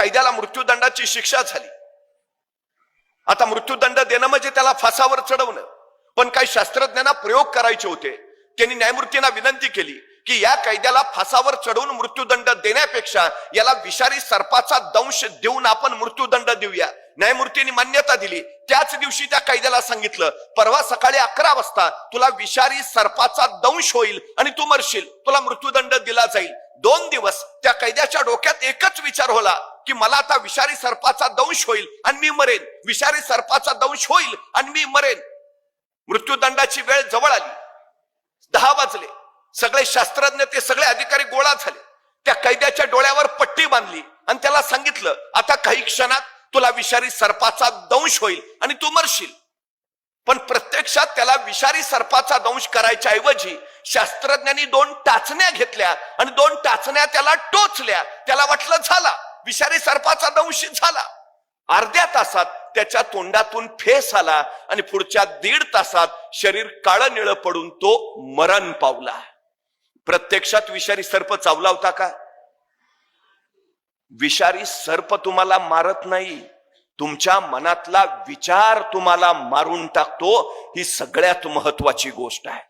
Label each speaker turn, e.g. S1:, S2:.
S1: कैद्याला मृत्यूदंडाची शिक्षा झाली. आता मृत्यूदंड देणं म्हणजे त्याला फासावर चढवणं. पण काही शास्त्रज्ञांना प्रयोग करायचे होते. त्यांनी न्यायमूर्तींना विनंती केली की या कैद्याला फासावर चढवून मृत्यूदंड देण्यापेक्षा याला विषारी सर्पाचा दंश देऊन आपण मृत्यूदंड देऊया. न्यायमूर्तींनी मान्यता दिली. त्याच दिवशी त्या कैद्याला सांगितलं, परवा सकाळी 11 वाजता तुला विषारी सर्पाचा दंश होईल आणि तू मरशील, तुला मृत्यूदंड दिला जाईल. 2 दिवस त्या कैद्याच्या डोक्यात एकच विचार होला की मला आता विषारी सर्पाचा दंश होईल आणि मी मरेन, विषारी सर्पाचा दंश होईल आणि मी मरेन. मृत्यूदंडाची वेळ जवळ आली. 10 वाजले. सगळे शास्त्रज्ञ ते सगळे अधिकारी गोळा झाले. त्या कैद्याच्या डोळ्यावर पट्टी बांधली आणि त्याला सांगितलं, आता काही क्षणात तुला विषारी सर्पाचा दंश होईल आणि तू मरशील. पण प्रत्यक्षात त्याला विषारी सर्पाचा दंश करायच्या ऐवजी शास्त्रज्ञांनी 2 टाचण्या घेतल्या आणि 2 टाचण्या त्याला टोचल्या. त्याला वाटलं झाला, विषारी सर्पाचा दंश झाला. अर्ध्या तासात त्याच्या तोंडातून फेस आला आणि पुढच्या 1.5 तासात शरीर काळं निळं पडून तो मरण पावला. प्रत्यक्षात विषारी सर्प चावला होता का? विषारी सर्प तुम्हाला मारत नाही, तुमच्या मनातला विचार तुम्हाला मारून टाकतो. ही सगळ्यात महत्वाची गोष्ट आहे.